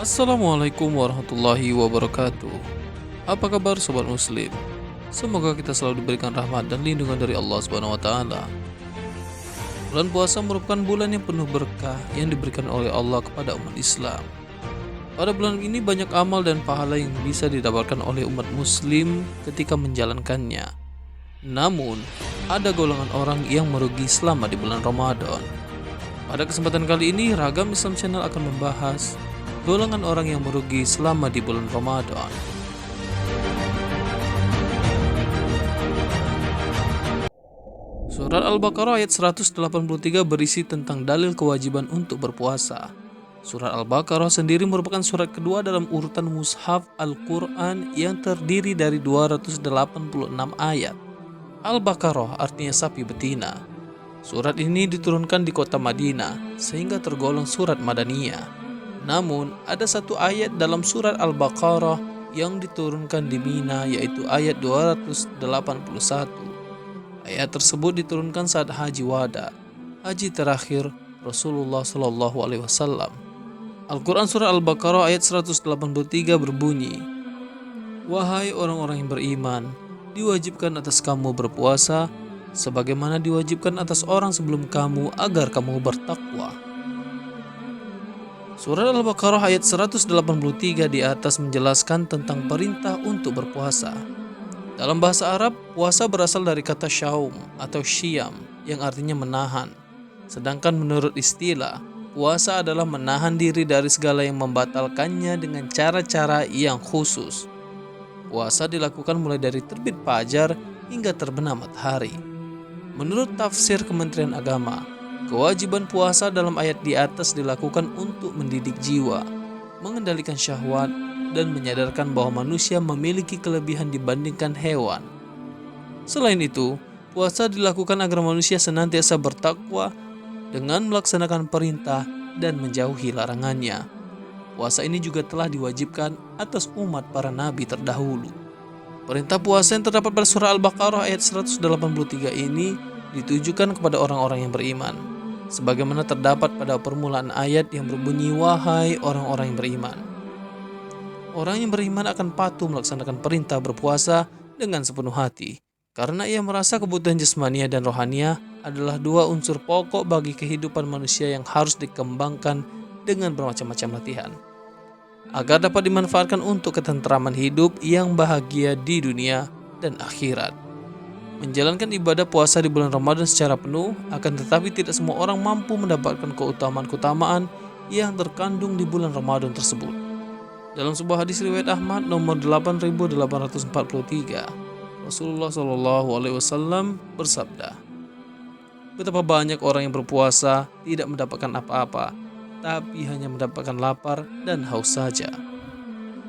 Assalamualaikum warahmatullahi wabarakatuh. Apa kabar sobat muslim? Semoga kita selalu diberikan rahmat dan lindungan dari Allah Subhanahu wa taala. Bulan puasa merupakan bulan yang penuh berkah yang diberikan oleh Allah kepada umat Islam. Pada bulan ini banyak amal dan pahala yang bisa didapatkan oleh umat muslim ketika menjalankannya. Namun, ada golongan orang yang merugi selama di bulan Ramadan. Pada kesempatan kali ini, Ragam Islam Channel akan membahas golongan orang yang merugi selama di bulan Ramadan. Surat Al-Baqarah ayat 183 berisi tentang dalil kewajiban untuk berpuasa. Surat Al-Baqarah sendiri merupakan surat kedua dalam urutan mushaf Al-Quran yang terdiri dari 286 ayat. Al-Baqarah artinya sapi betina. Surat ini diturunkan di kota Madinah sehingga tergolong surat Madaniyah. Namun, ada satu ayat dalam surat Al-Baqarah yang diturunkan di Mina, yaitu ayat 281. Ayat tersebut diturunkan saat haji wada, haji terakhir Rasulullah Shallallahu Alaihi Wasallam. Al-Quran surah Al-Baqarah ayat 183 berbunyi, "Wahai orang-orang yang beriman, diwajibkan atas kamu berpuasa, sebagaimana diwajibkan atas orang sebelum kamu agar kamu bertakwa." Surat Al-Baqarah ayat 183 di atas menjelaskan tentang perintah untuk berpuasa. Dalam bahasa Arab, puasa berasal dari kata syaum atau syiyam yang artinya menahan. Sedangkan menurut istilah, puasa adalah menahan diri dari segala yang membatalkannya dengan cara-cara yang khusus. Puasa dilakukan mulai dari terbit fajar hingga terbenam matahari. Menurut tafsir Kementerian Agama, kewajiban puasa dalam ayat di atas dilakukan untuk mendidik jiwa, mengendalikan syahwat, dan menyadarkan bahwa manusia memiliki kelebihan dibandingkan hewan. Selain itu, puasa dilakukan agar manusia senantiasa bertakwa dengan melaksanakan perintah dan menjauhi larangannya. Puasa ini juga telah diwajibkan atas umat para nabi terdahulu. Perintah puasa yang terdapat pada surah Al-Baqarah ayat 183 ini ditujukan kepada orang-orang yang beriman, sebagaimana terdapat pada permulaan ayat yang berbunyi, "Wahai orang-orang yang beriman." Orang yang beriman akan patuh melaksanakan perintah berpuasa dengan sepenuh hati, karena ia merasa kebutuhan jasmania dan rohania adalah dua unsur pokok bagi kehidupan manusia yang harus dikembangkan dengan bermacam-macam latihan, agar dapat dimanfaatkan untuk ketentraman hidup yang bahagia di dunia dan akhirat. Menjalankan ibadah puasa di bulan Ramadan secara penuh, akan tetapi tidak semua orang mampu mendapatkan keutamaan-keutamaan yang terkandung di bulan Ramadan tersebut. Dalam sebuah hadis riwayat Ahmad nomor 8843, Rasulullah Shallallahu Alaihi Wasallam bersabda, "Betapa banyak orang yang berpuasa tidak mendapatkan apa-apa, tapi hanya mendapatkan lapar dan haus saja."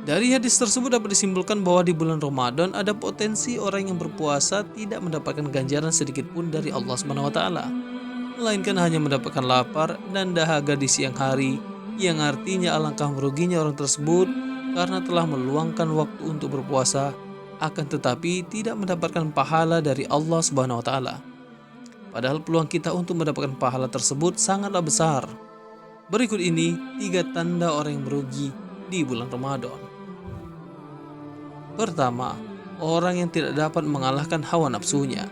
Dari hadis tersebut dapat disimpulkan bahwa di bulan Ramadan ada potensi orang yang berpuasa tidak mendapatkan ganjaran sedikit pun dari Allah Subhanahu wa taala, melainkan hanya mendapatkan lapar dan dahaga di siang hari, yang artinya alangkah meruginya orang tersebut karena telah meluangkan waktu untuk berpuasa, akan tetapi tidak mendapatkan pahala dari Allah Subhanahu wa taala. Padahal peluang kita untuk mendapatkan pahala tersebut sangatlah besar. Berikut ini 3 tanda orang yang merugi di bulan Ramadan. Pertama, orang yang tidak dapat mengalahkan hawa nafsunya,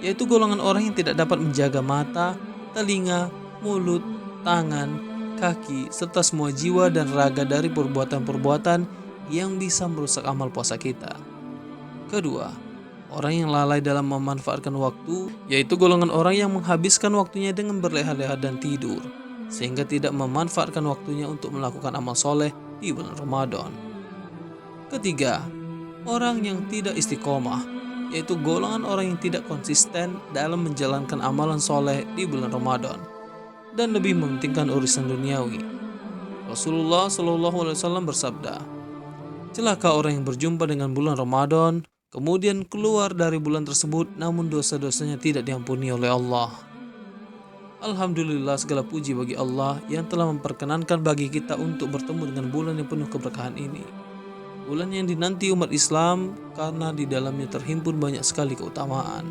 yaitu golongan orang yang tidak dapat menjaga mata, telinga, mulut, tangan, kaki, serta semua jiwa dan raga dari perbuatan-perbuatan yang bisa merusak amal puasa kita. Kedua, orang yang lalai dalam memanfaatkan waktu, yaitu golongan orang yang menghabiskan waktunya dengan berleha-leha dan tidur, sehingga tidak memanfaatkan waktunya untuk melakukan amal soleh di bulan Ramadan. Ketiga, orang yang tidak istiqomah, yaitu golongan orang yang tidak konsisten dalam menjalankan amalan soleh di bulan Ramadan dan lebih mementingkan urusan duniawi. Rasulullah Shallallahu Alaihi Wasallam bersabda, "Celaka orang yang berjumpa dengan bulan Ramadan, kemudian keluar dari bulan tersebut, namun dosa-dosanya tidak diampuni oleh Allah." Alhamdulillah, segala puji bagi Allah yang telah memperkenankan bagi kita untuk bertemu dengan bulan yang penuh keberkahan ini. Bulan yang dinanti umat Islam karena di dalamnya terhimpun banyak sekali keutamaan.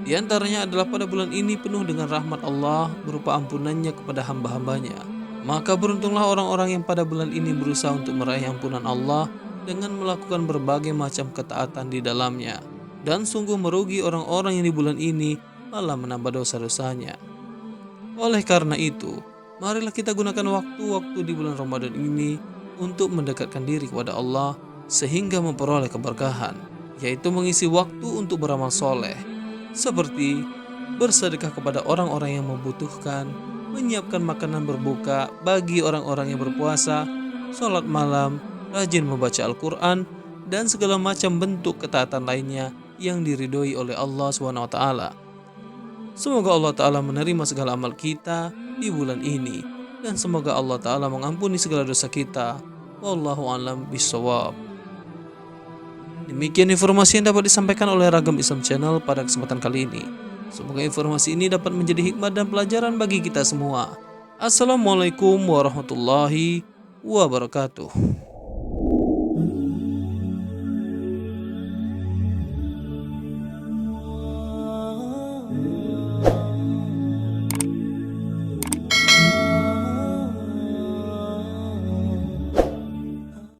Di antaranya adalah pada bulan ini penuh dengan rahmat Allah berupa ampunannya kepada hamba-hambanya, Maka beruntunglah orang-orang yang pada bulan ini berusaha untuk meraih ampunan Allah dengan melakukan berbagai macam ketaatan di dalamnya. Dan sungguh merugi orang-orang yang di bulan ini malah menambah dosa-dosanya. Oleh karena itu, marilah kita gunakan waktu-waktu di bulan Ramadan ini untuk mendekatkan diri kepada Allah sehingga memperoleh keberkahan, yaitu mengisi waktu untuk beramal soleh, seperti bersedekah kepada orang-orang yang membutuhkan, menyiapkan makanan berbuka bagi orang-orang yang berpuasa, sholat malam, rajin membaca Al-Quran, dan segala macam bentuk ketaatan lainnya yang diridhoi oleh Allah SWT. Semoga Allah Ta'ala menerima segala amal kita di bulan ini, dan semoga Allah Ta'ala mengampuni segala dosa kita. Wallahu a'lam bishawab. Demikian informasi yang dapat disampaikan oleh Ragam Islam Channel pada kesempatan kali ini. Semoga informasi ini dapat menjadi hikmah dan pelajaran bagi kita semua. Assalamualaikum warahmatullahi wabarakatuh.